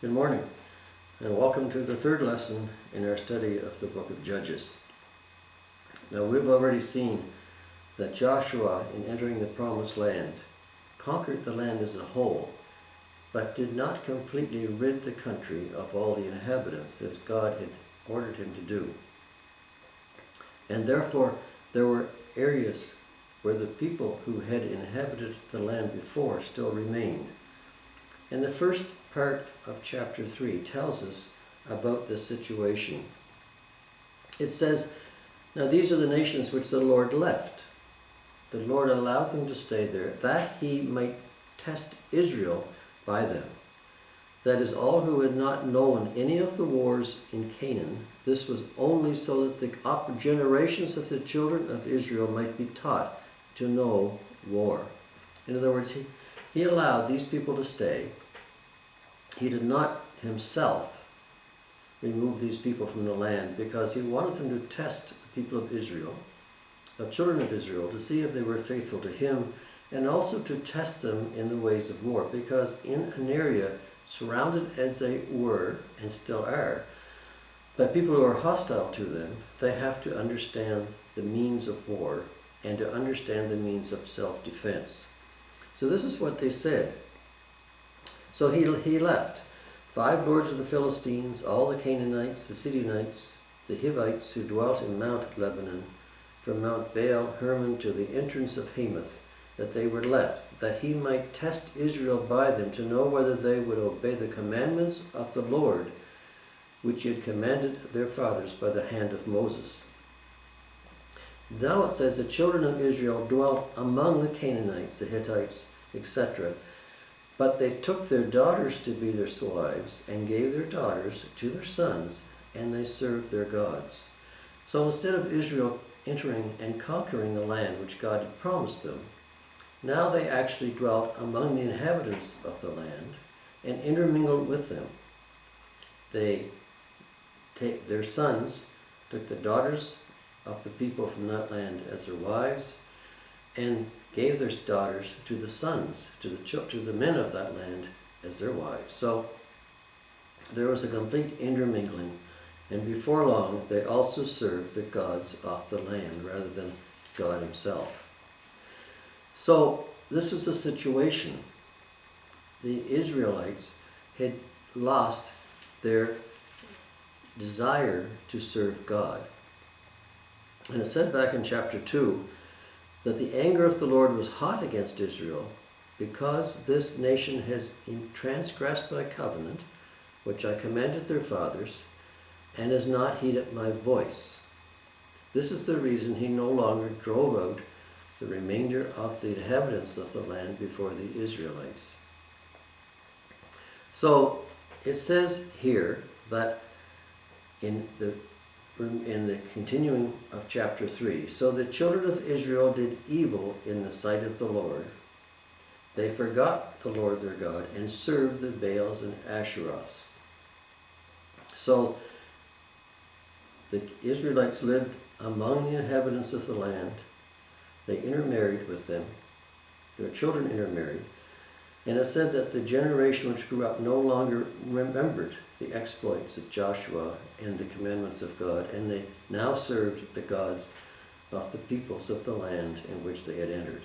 Good morning, and welcome to the third lesson in our study of the book of Judges. Now, we've already seen that Joshua, in entering the promised land, conquered the land as a whole, but did not completely rid the country of all the inhabitants as God had ordered him to do. And therefore, there were areas where the people who had inhabited the land before still remained. And the first part of chapter 3 tells us about this situation. It says, "Now these are the nations which the Lord left. The Lord allowed them to stay there, that he might test Israel by them. That is, all who had not known any of the wars in Canaan. This was only so that the generations of the children of Israel might be taught to know war." In other words, he allowed these people to stay. He did not himself remove these people from the land because he wanted them to test the people of Israel, the children of Israel, to see if they were faithful to him, and also to test them in the ways of war, because in an area surrounded as they were and still are by people who are hostile to them, they have to understand the means of war and to understand the means of self-defense. So this is what they said. So he left 5 lords of the Philistines, all the Canaanites, the Sidonites, the Hivites who dwelt in Mount Lebanon, from Mount Baal Hermon to the entrance of Hamath, that they were left, that he might test Israel by them, to know whether they would obey the commandments of the Lord, which he had commanded their fathers by the hand of Moses. Now it says the children of Israel dwelt among the Canaanites, the Hittites, etc., but they took their daughters to be their wives, and gave their daughters to their sons, and they served their gods. So instead of Israel entering and conquering the land which God had promised them, now they actually dwelt among the inhabitants of the land and intermingled with them. Their sons took the daughters of the people from that land as their wives, and gave their daughters to the sons, to the men of that land as their wives. So there was a complete intermingling, and before long they also served the gods of the land rather than God himself. So this was a situation. The Israelites had lost their desire to serve God. And it said back in chapter 2 that the anger of the Lord was hot against Israel because this nation has transgressed my covenant, which I commanded their fathers, and has not heeded my voice. This is the reason he no longer drove out the remainder of the inhabitants of the land before the Israelites. So it says here that in the continuing of chapter 3, so the children of Israel did evil in the sight of the Lord. They forgot the Lord their God and served the Baals and Asheroths. So the Israelites lived among the inhabitants of the land. They intermarried with them. Their children intermarried. And it said that the generation which grew up no longer remembered the exploits of Joshua and the commandments of God, and they now served the gods of the peoples of the land in which they had entered.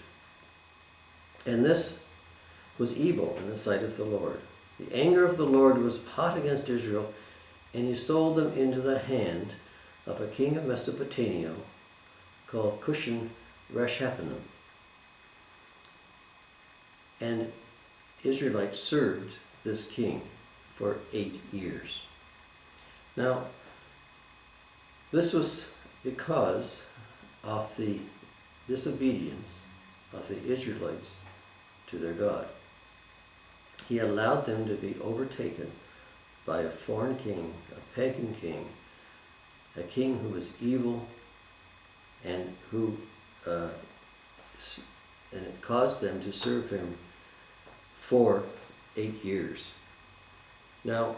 And this was evil in the sight of the Lord. The anger of the Lord was hot against Israel, and he sold them into the hand of a king of Mesopotamia called Cushan-Rishathaim. And Israelites served this king for 8 years. Now, this was because of the disobedience of the Israelites to their God. He allowed them to be overtaken by a foreign king, a pagan king, a king who was evil and who and it caused them to serve him for 8 years. Now,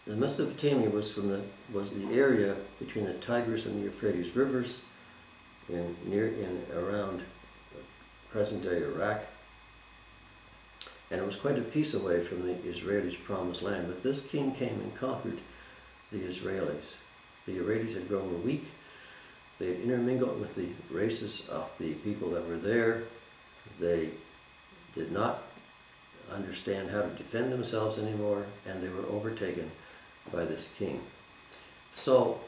the Mesopotamia was the area between the Tigris and the Euphrates rivers, around present-day Iraq, And it was quite a piece away from the Israelis' promised land. But this king came and conquered the Israelis. The Israelis had grown weak. They had intermingled with the races of the people that were there. They did not understand how to defend themselves anymore, and they were overtaken by this king. So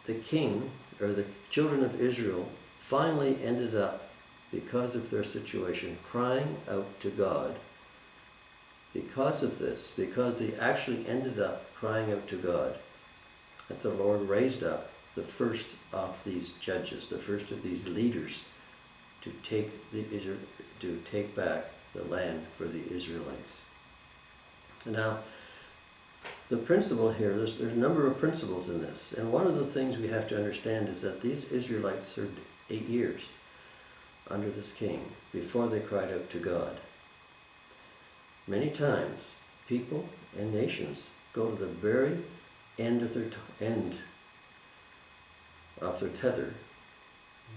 the king, or the children of Israel, finally ended up, because of their situation, crying out to God. Because of this, because they actually ended up crying out to God, that the Lord raised up the first of these judges, the first of these leaders, to take back the land for the Israelites. Now, the principle here, there's a number of principles in this, and one of the things we have to understand is that these Israelites served 8 years under this king before they cried out to God. Many times, people and nations go to the very end of their tether.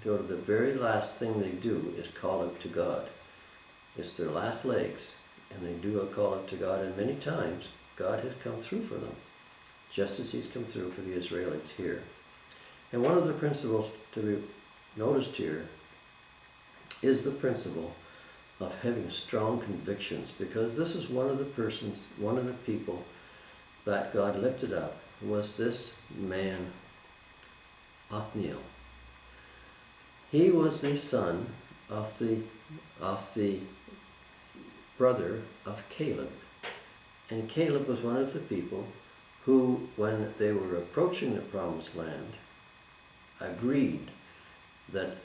Go to the very last thing they do is call out to God. It's their last legs, and they do a call out to God, and many times God has come through for them, just as He's come through for the Israelites here. And one of the principles to be noticed here is the principle of having strong convictions, because this is one of the people that God lifted up, was this man, Othniel. He was the son of the brother of Caleb. And Caleb was one of the people who, when they were approaching the promised land, agreed that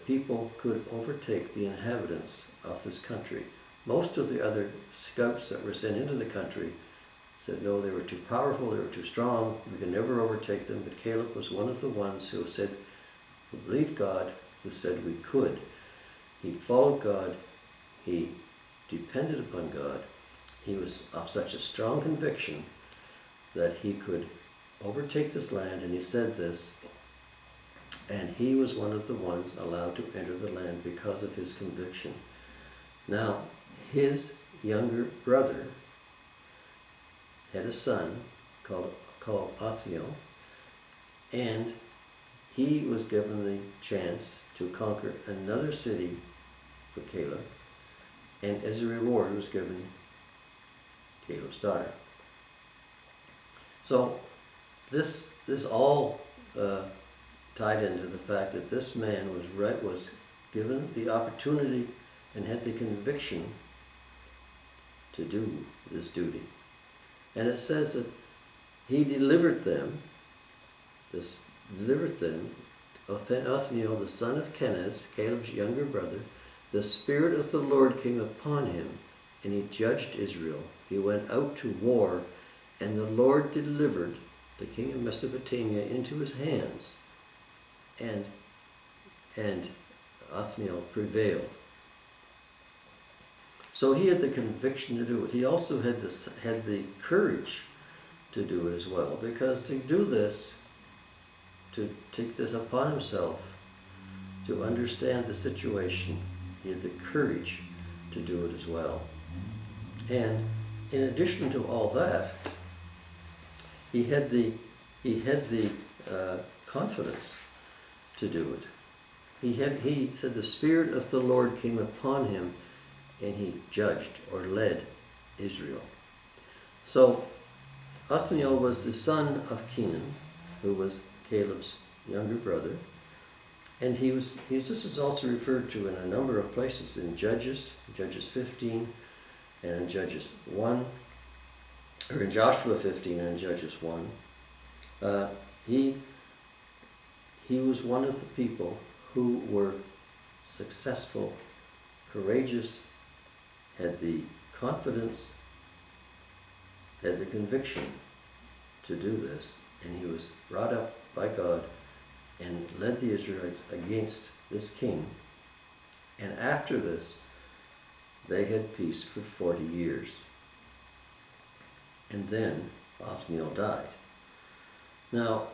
people could overtake the inhabitants of this country. Most of the other scouts that were sent into the country said no, they were too powerful, they were too strong, we could never overtake them. But Caleb was one of the ones who believed God, who said we could. He followed God, he depended upon God. He was of such a strong conviction that he could overtake this land, and he said this, and he was one of the ones allowed to enter the land because of his conviction. Now, his younger brother had a son called Othniel, and he was given the chance to conquer another city for Caleb, and as a reward was given Caleb's daughter. So this all tied into the fact that this man was given the opportunity and had the conviction to do this duty. And it says that he delivered them, Othniel, the son of Kenaz, Caleb's younger brother. The Spirit of the Lord came upon him, and he judged Israel. He went out to war, and the Lord delivered the king of Mesopotamia into his hands, and Othniel prevailed. So he had the conviction to do it. He also had the courage to do it as well, because to do this, to take this upon himself, to understand the situation, he had the courage to do it as well. And in addition to all that, he had the confidence to do it. He said the Spirit of the Lord came upon him, and he judged or led Israel. So Othniel was the son of Kenan, who was Caleb's younger brother, and this is also referred to in a number of places, in Judges 15, and in Judges 1, or in Joshua 15 and in Judges 1. He was one of the people who were successful, courageous, had the confidence, had the conviction to do this, and he was brought up by God and led the Israelites against this king. And after this, they had peace for 40 years. And then Othniel died. Now,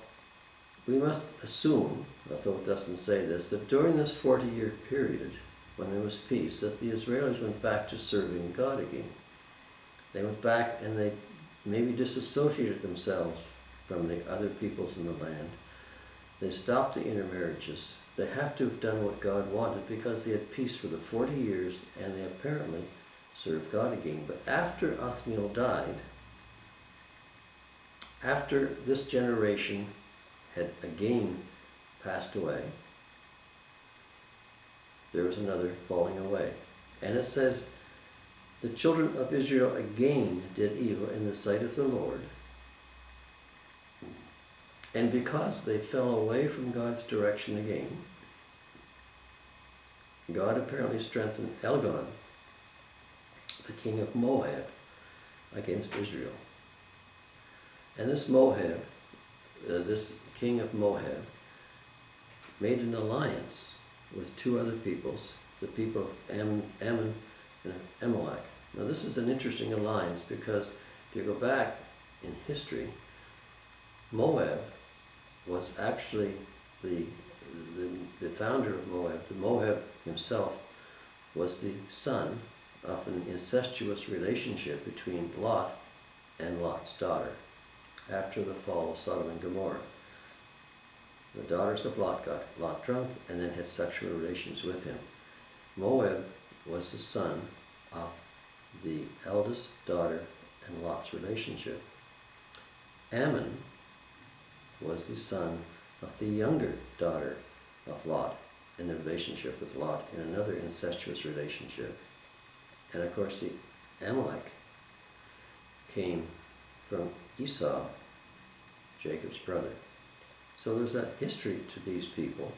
we must assume, although it doesn't say this, that during this 40-year period, when there was peace, that the Israelis went back to serving God again. They went back and they maybe disassociated themselves from the other peoples in the land. They stopped the intermarriages. They have to have done what God wanted because they had peace for the 40 years and they apparently served God again. But after Othniel died, after this generation had again passed away, there was another falling away. And it says, the children of Israel again did evil in the sight of the Lord. And because they fell away from God's direction again, God apparently strengthened Elgon, the king of Moab, against Israel. And this Moab, this king of Moab, made an alliance with two other peoples, the people of Ammon and Amalek. Now this is an interesting alliance because if you go back in history, Moab was actually the founder of Moab. The Moab himself was the son of an incestuous relationship between Lot and Lot's daughter after the fall of Sodom and Gomorrah. The daughters of Lot got Lot drunk and then had sexual relations with him. Moab was the son of the eldest daughter in Lot's relationship. Ammon was the son of the younger daughter of Lot in the relationship with Lot in another incestuous relationship. And of course the Amalek came from Esau, Jacob's brother. So there's a history to these people.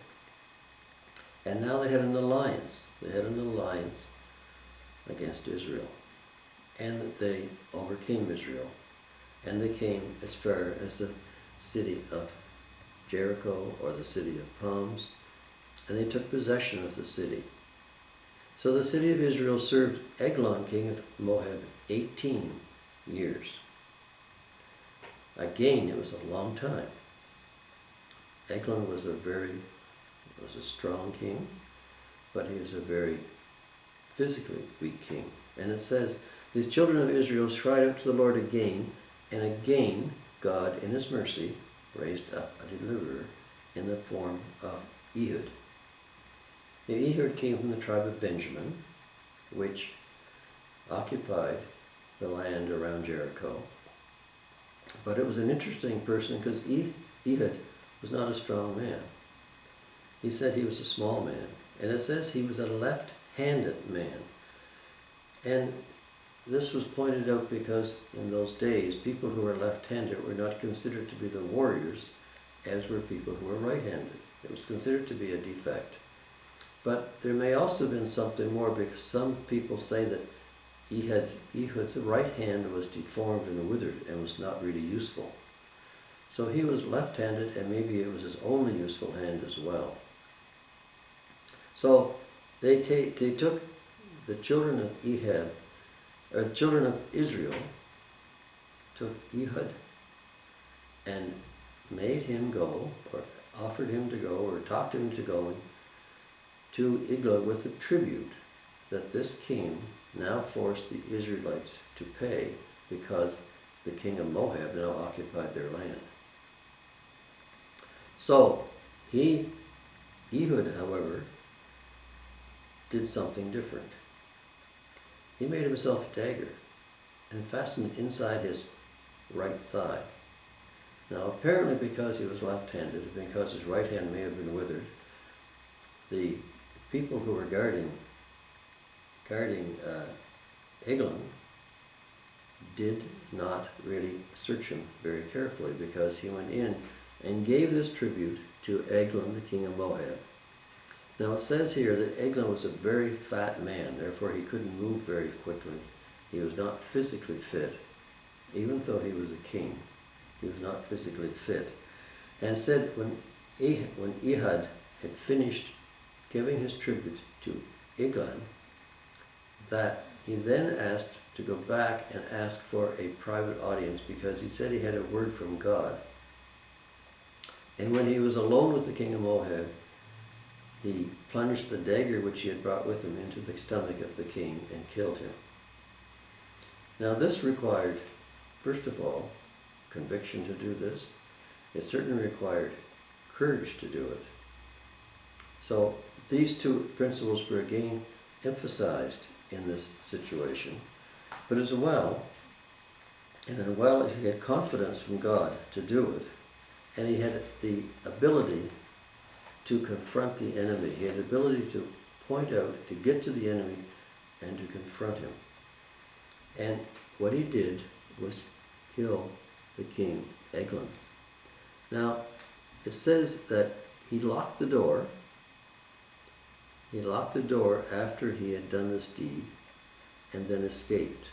And now they had an alliance. They had an alliance against Israel. And they overcame Israel. And they came as far as the city of Jericho, or the city of Palms, and they took possession of the city. So the city of Israel served Eglon, king of Moab, 18 years. Again, it was a long time. Eglon was a strong king, but he was a very physically weak king. And it says, these children of Israel cried out to the Lord again, and again God, in his mercy, raised up a deliverer in the form of Ehud. Now, Ehud came from the tribe of Benjamin, which occupied the land around Jericho. But it was an interesting person because Ehud was not a strong man. He said he was a small man. And it says he was a left-handed man. And this was pointed out because in those days, people who were left-handed were not considered to be the warriors, as were people who were right-handed. It was considered to be a defect. But there may also have been something more, because some people say that Ehud's right hand was deformed and withered and was not really useful. So he was left-handed, and maybe it was his only useful hand as well. So they took the children of the children of Israel, took Ehud and made him go, or offered him to go, or talked him to going to Eglon with a tribute that this king now forced the Israelites to pay because the king of Moab now occupied their land. So Ehud, however, did something different. He made himself a dagger and fastened it inside his right thigh. Now, apparently because he was left-handed, and because his right hand may have been withered, the people who were guarding Eglon did not really search him very carefully, because he went in and gave this tribute to Eglon, the king of Moab. Now it says here that Eglon was a very fat man, therefore he couldn't move very quickly. He was not physically fit. Even though he was a king, he was not physically fit. And said when Ehud had finished giving his tribute to Eglon, that he then asked to go back and ask for a private audience, because he said he had a word from God. And when he was alone with the king of Moab, he plunged the dagger which he had brought with him into the stomach of the king and killed him. Now this required, first of all, conviction to do this. It certainly required courage to do it. So these two principles were again emphasized in this situation. But as well, he had confidence from God to do it, and he had the ability to confront the enemy. He had the ability to point out, to get to the enemy and to confront him. And what he did was kill the king, Eglon. Now, it says that he locked the door. He locked the door after he had done this deed and then escaped.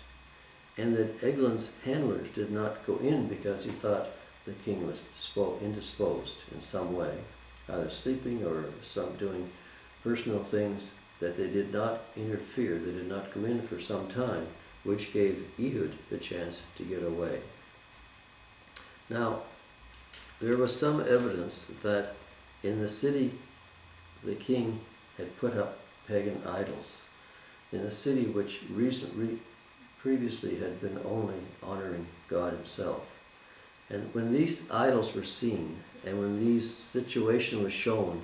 And that Eglon's handlers did not go in because he thought the king was indisposed in some way, either sleeping or some doing personal things, that they did not interfere, they did not come in for some time, which gave Ehud the chance to get away. Now, there was some evidence that in the city the king had put up pagan idols, in a city which previously had been only honoring God himself. And when these idols were seen, and when this situation was shown,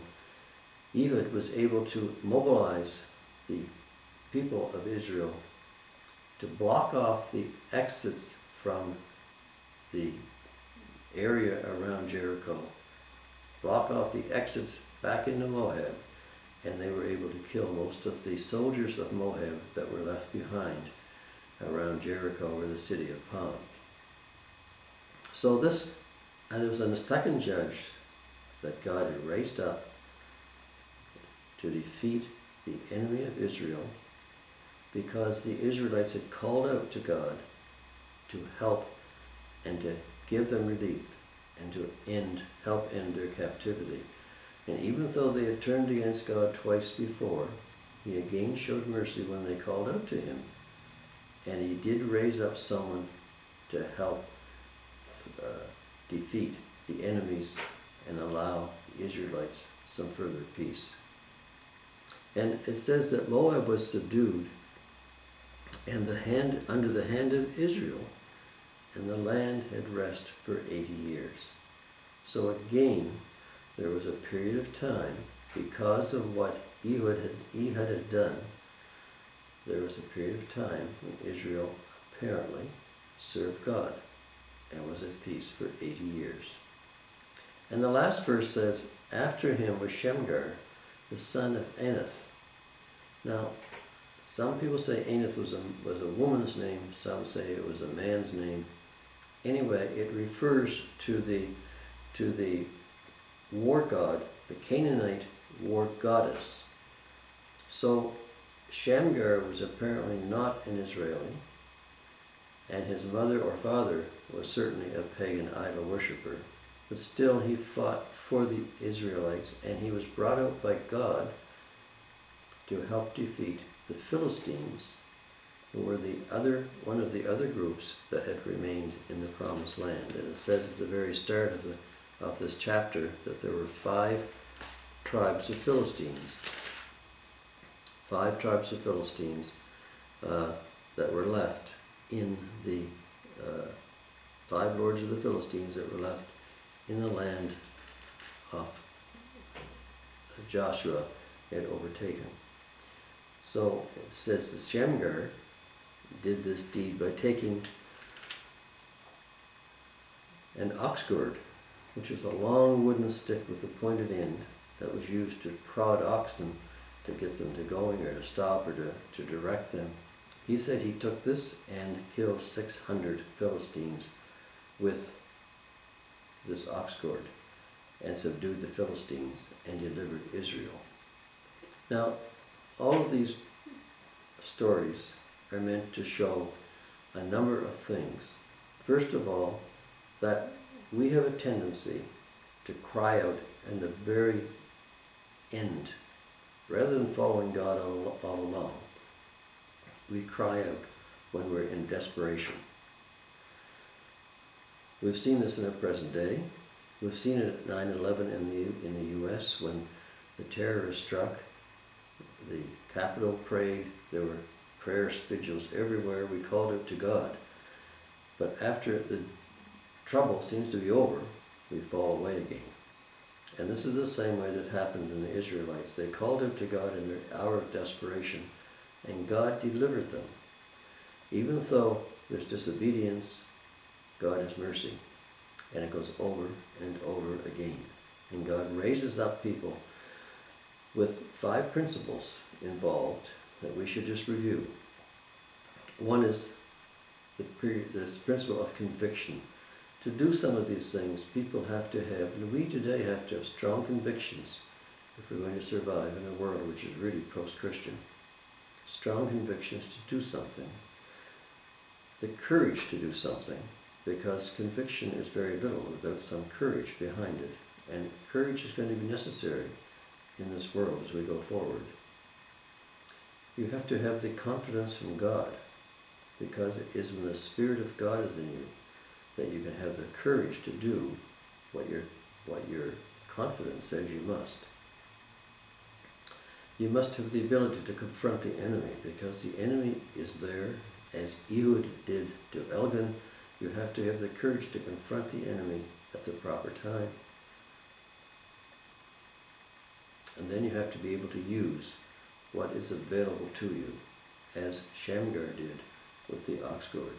Ehud was able to mobilize the people of Israel to block off the exits from the area around Jericho, block off the exits back into Moab, and they were able to kill most of the soldiers of Moab that were left behind around Jericho or the city of Palm. So this, and it was in the second judge that God had raised up to defeat the enemy of Israel, because the Israelites had called out to God to help and to give them relief and to help end their captivity. And even though they had turned against God twice before, he again showed mercy when they called out to him. And he did raise up someone to help defeat the enemies and allow the Israelites some further peace. And it says that Moab was subdued and under the hand of Israel, and the land had rest for 80 years. So again, there was a period of time, because of what Ehud had done, there was a period of time when Israel apparently served God and was at peace for 80 years. And the last verse says, after him was Shemgar, the son of Anath. Now, some people say Anath was a woman's name, some say it was a man's name. Anyway, it refers to the war god, the Canaanite war goddess. So Shamgar was apparently not an Israeli, and his mother or father was certainly a pagan idol worshiper. But still he fought for the Israelites, and he was brought out by God to help defeat the Philistines, who were one of the other groups that had remained in the Promised Land. And it says at the very start of this chapter that there were 5 tribes of Philistines. 5 tribes of Philistines that were left in the 5 lords of the Philistines that were left in the land of Joshua had overtaken. So it says that Shamgar did this deed by taking an ox goad, which was a long wooden stick with a pointed end that was used to prod oxen to get them to going or to stop or to direct them. He said he took this and killed 600 Philistines with this ox goad and subdued the Philistines and delivered Israel. Now, all of these stories are meant to show a number of things. First of all, that we have a tendency to cry out in the very end, rather than following God all along. We cry out when we're in desperation. We've seen this in our present day. We've seen it at 9/11 in the U.S. when the terrorists struck. The Capitol prayed. There were prayers, vigils everywhere. We called out to God. But after the trouble seems to be over, we fall away again. And this is the same way that happened in the Israelites. They called out to God in their hour of desperation, and God delivered them. Even though there's disobedience, God has mercy. And it goes over and over again. And God raises up people with 5 principles involved that we should just review. One is this principle of conviction. To do some of these things, people have to have, and we today have to have strong convictions if we're going to survive in a world which is really post-Christian. Strong convictions to do something. The courage to do something, because conviction is very little without some courage behind it. And courage is going to be necessary in this world as we go forward. You have to have the confidence from God, because it is when the Spirit of God is in you that you can have the courage to do what your confidence says you must. You must have the ability to confront the enemy, because the enemy is there, as Ehud did to Elgin. You have to have the courage to confront the enemy at the proper time. And then you have to be able to use what is available to you, as Shamgar did with the ox goad.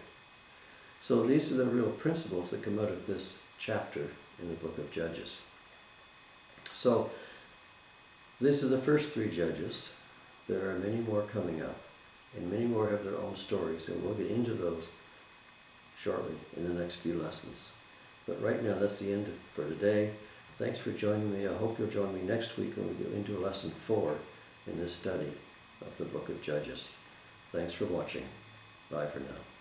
So these are the real principles that come out of this chapter in the book of Judges. So these are the first 3 judges. There are many more coming up, and many more have their own stories, and we'll get into those shortly in the next few lessons. But right now, that's the end for today. Thanks for joining me. I hope you'll join me next week when we go into lesson 4 in this study of the book of Judges. Thanks for watching. Bye for now.